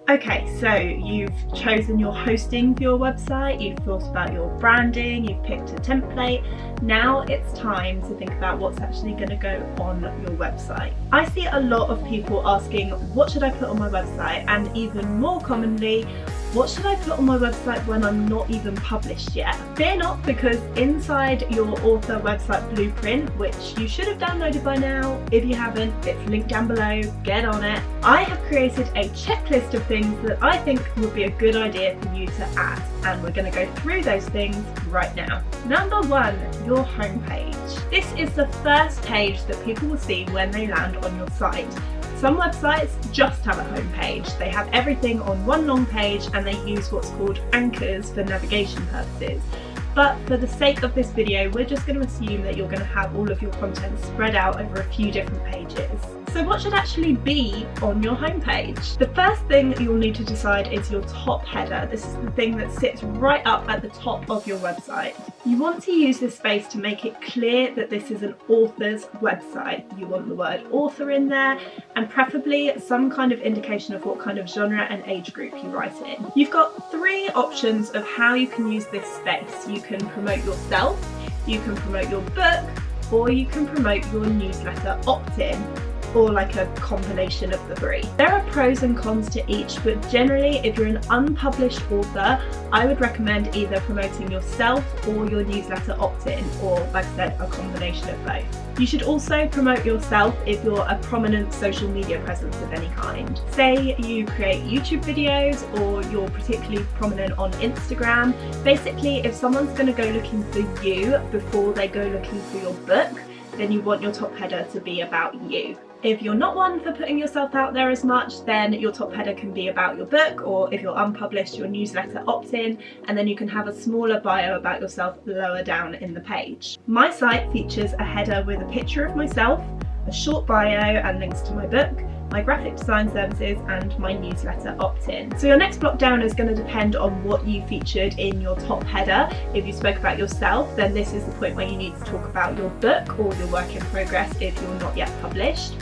Okay, so you've chosen your hosting for your website, you've thought about your branding, you've picked a template. Now it's time to think about what's actually going to go on your website. I see a lot of people asking, what should I put on my website? And even more commonly, what should I put on my website when I'm not even published yet? Fear not, because inside your author website blueprint, which you should have downloaded by now, if you haven't, it's linked down below, get on it. I have created a checklist of things that I think would be a good idea for you to add, and we're going to go through those things right now. Number 1, your homepage. This is the first page that people will see when they land on your site. Some websites just have a homepage. They have everything on one long page and they use what's called anchors for navigation purposes. But for the sake of this video, we're just going to assume that you're going to have all of your content spread out over a few different pages. So what should actually be on your homepage? The first thing you'll need to decide is your top header. This is the thing that sits right up at the top of your website. You want to use this space to make it clear that this is an author's website. You want the word author in there, and preferably some kind of indication of what kind of genre and age group you write in. You've got 3 options of how you can use this space. You can promote yourself, you can promote your book, or you can promote your newsletter opt-in, or like a combination of the 3. There are pros and cons to each, but generally if you're an unpublished author, I would recommend either promoting yourself or your newsletter opt-in, or like I said, a combination of both. You should also promote yourself if you're a prominent social media presence of any kind. Say you create YouTube videos, or you're particularly prominent on Instagram. Basically, if someone's going to go looking for you before they go looking for your book, then you want your top header to be about you. If you're not one for putting yourself out there as much, then your top header can be about your book, or if you're unpublished, your newsletter opt-in, and then you can have a smaller bio about yourself lower down in the page. My site features a header with a picture of myself, a short bio and links to my book, my graphic design services, and my newsletter opt-in. So your next block down is going to depend on what you featured in your top header. If you spoke about yourself, then this is the point where you need to talk about your book or your work in progress if you're not yet published.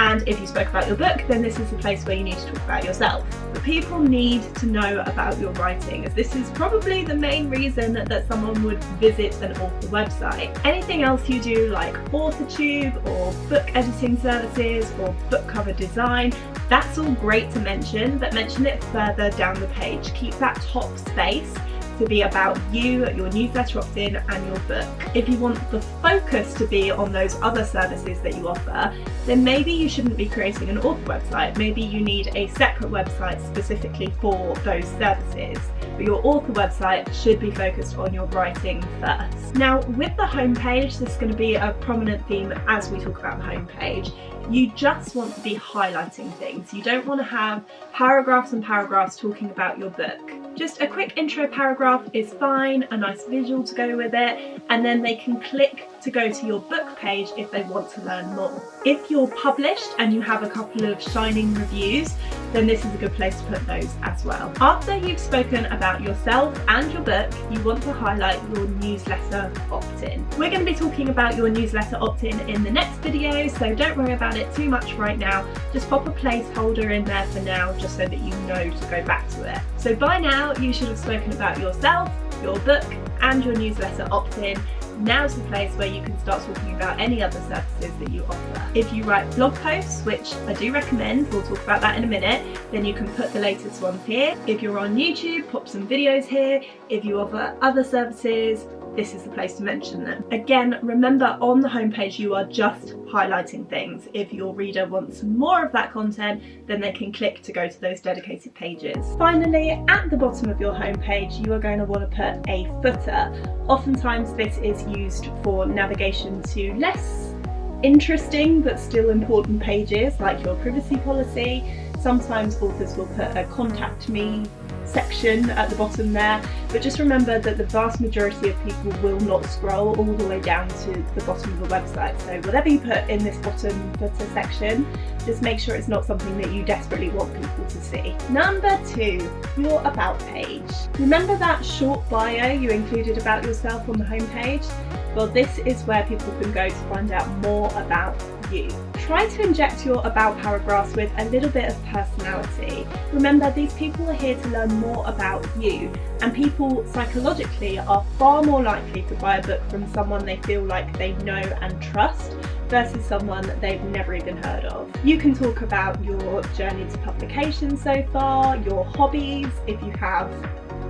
And if you spoke about your book, then this is the place where you need to talk about yourself. But people need to know about your writing, as this is probably the main reason that someone would visit an author website. Anything else you do, like AuthorTube or book editing services or book cover design, that's all great to mention, but mention it further down the page. Keep that top space to be about you, your newsletter opt-in, and your book. If you want the focus to be on those other services that you offer, then maybe you shouldn't be creating an author website. Maybe you need a separate website specifically for those services. But your author website should be focused on your writing first. Now, with the homepage, this is going to be a prominent theme as we talk about the homepage. You just want to be highlighting things. You don't want to have paragraphs and paragraphs talking about your book. Just a quick intro paragraph is fine, a nice visual to go with it, and then they can click to go to your book page if they want to learn more. If you're published and you have a couple of shining reviews, then this is a good place to put those as well. After you've spoken about yourself and your book, you want to highlight your newsletter opt-in. We're going to be talking about your newsletter opt-in in the next video, so don't worry about it too much right now. Just pop a placeholder in there for now, just so that you know to go back to it. So by now you should have spoken about yourself, your book, and your newsletter opt-in. Now's the place where you can start talking about any other services that you offer. If you write blog posts, which I do recommend, we'll talk about that in a minute, then you can put the latest ones here. If you're on YouTube, pop some videos here. If you offer other services, this is the place to mention them. Again, remember, on the homepage you are just highlighting things. If your reader wants more of that content, then they can click to go to those dedicated pages. Finally, at the bottom of your homepage, you are going to want to put a footer. Oftentimes this is used for navigation to less interesting but still important pages, like your privacy policy. Sometimes authors will put a contact me section at the bottom there, but just remember that the vast majority of people will not scroll all the way down to the bottom of the website. So whatever you put in this bottom footer section, just make sure it's not something that you desperately want people to see. Number 2, your about page. Remember that short bio you included about yourself on the homepage? Well, this is where people can go to find out more about you. Try to inject your about paragraphs with a little bit of personality. Remember, these people are here to learn more about you, and people psychologically are far more likely to buy a book from someone they feel like they know and trust versus someone that they've never even heard of. You can talk about your journey to publication so far, your hobbies, if you have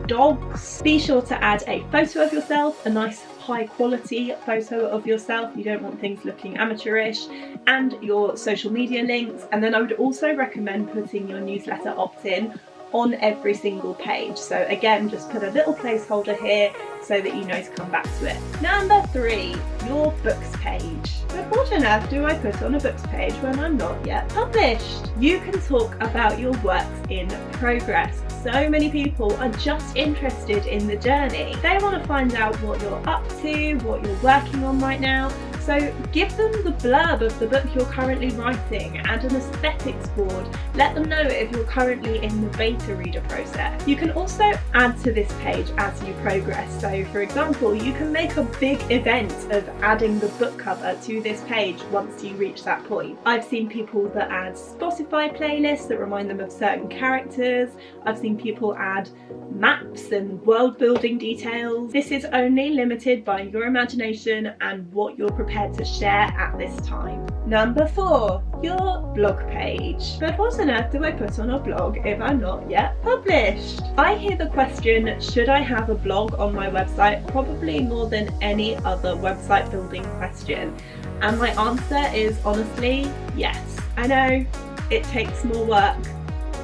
dogs. Be sure to add a photo of yourself, a nice high quality photo of yourself. You don't want things looking amateurish, and your social media links. And then I would also recommend putting your newsletter opt-in on every single page. So again, just put a little placeholder here so that you know to come back to it. Number 3, your books page. But what on earth do I put on a books page when I'm not yet published? You can talk about your works in progress. So many people are just interested in the journey. They want to find out what you're up to, what you're working on right now. So give them the blurb of the book you're currently writing and an aesthetics board. Let them know if you're currently in the beta reader process. You can also add to this page as you progress. So for example, you can make a big event of adding the book cover to this page once you reach that point. I've seen people that add Spotify playlists that remind them of certain characters. I've seen people add maps and world building details. This is only limited by your imagination and what you're prepared to share at this time. Number 4, your blog page. But what on earth do I put on a blog if I'm not yet published? I hear the question, should I have a blog on my website, probably more than any other website building question. And my answer is honestly, yes. I know it takes more work,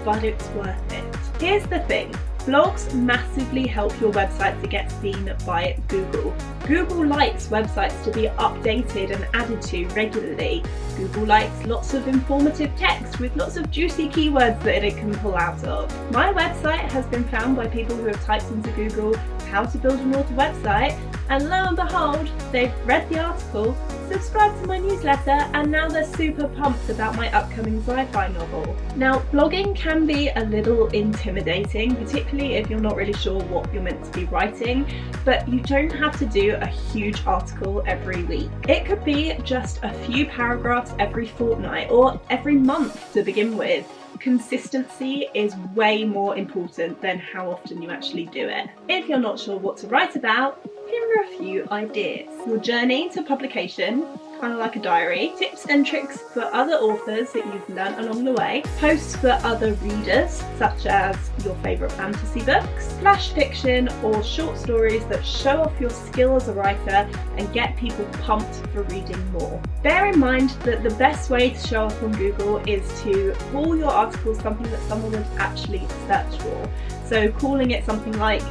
but it's worth it. Here's the thing. Blogs massively help your website to get seen by Google. Google likes websites to be updated and added to regularly. Google likes lots of informative text with lots of juicy keywords that it can pull out of. My website has been found by people who have typed into Google how to build an author website, and lo and behold, they've read the article, subscribed to my newsletter, and now they're super pumped about my upcoming sci-fi novel. Now, blogging can be a little intimidating, particularly if you're not really sure what you're meant to be writing, but you don't have to do a huge article every week. It could be just a few paragraphs every fortnight or every month to begin with. Consistency is way more important than how often you actually do it. If you're not sure what to write about, here are a few ideas. Your journey to publication, kind of like a diary, tips and tricks for other authors that you've learned along the way, posts for other readers, such as your favourite fantasy books, flash fiction or short stories that show off your skill as a writer and get people pumped for reading more. Bear in mind that the best way to show off on Google is to call your article something that someone would actually search for. So calling it something like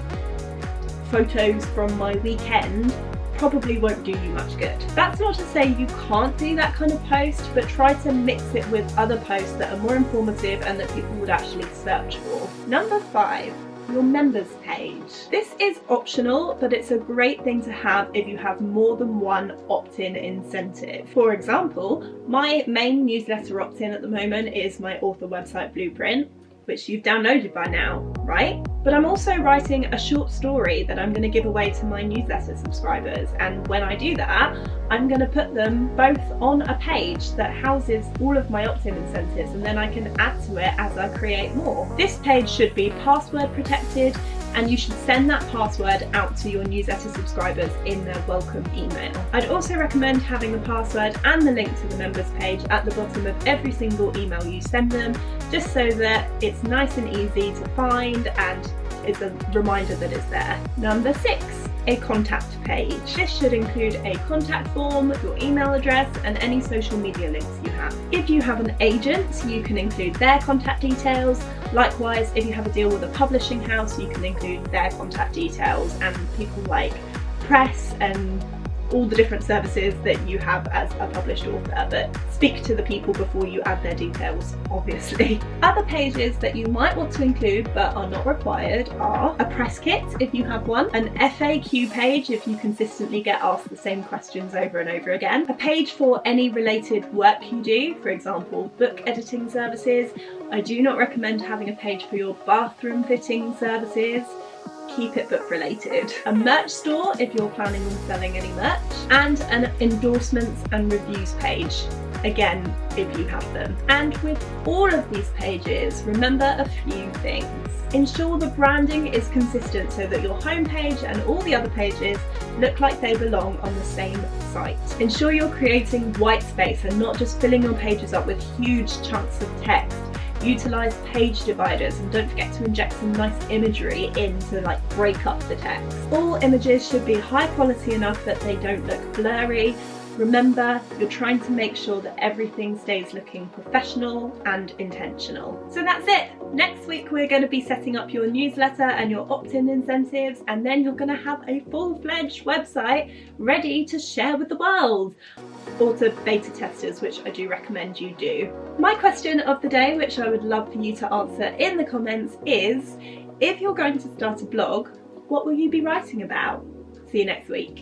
photos from my weekend probably won't do you much good. That's not to say you can't do that kind of post, but try to mix it with other posts that are more informative and that people would actually search for. Number 5, your members page. This is optional, but it's a great thing to have if you have more than one opt-in incentive. For example, my main newsletter opt-in at the moment is my author website blueprint, which you've downloaded by now, right? But I'm also writing a short story that I'm going to give away to my newsletter subscribers, and when I do that, I'm going to put them both on a page that houses all of my opt-in incentives, and then I can add to it as I create more. This page should be password protected, and you should send that password out to your newsletter subscribers in their welcome email. I'd also recommend having the password and the link to the members page at the bottom of every single email you send them, just so that it's nice and easy to find and it's a reminder that it's there. Number 6, a contact page. This should include a contact form, your email address, and any social media links you have. If you have an agent, you can include their contact details. Likewise, if you have a deal with a publishing house, you can include their contact details and people like press and all the different services that you have as a published author, but speak to the people before you add their details, obviously. Other pages that you might want to include but are not required are a press kit if you have one, an FAQ page if you consistently get asked the same questions over and over again, a page for any related work you do, for example book editing services. I do not recommend having a page for your bathroom fitting services. keep it book related, a merch store if you're planning on selling any merch, and an endorsements and reviews page, again if you have them. And with all of these pages, remember a few things. Ensure the branding is consistent so that your homepage and all the other pages look like they belong on the same site. Ensure you're creating white space and not just filling your pages up with huge chunks of text. Utilise page dividers and don't forget to inject some nice imagery in to like break up the text. All images should be high quality enough that they don't look blurry. Remember, you're trying to make sure that everything stays looking professional and intentional. So that's it. Next week we're going to be setting up your newsletter and your opt-in incentives, and then you're going to have a full-fledged website ready to share with the world. Or to beta testers, which I do recommend you do. My question of the day, which I would love for you to answer in the comments, is if you're going to start a blog, what will you be writing about? See you next week.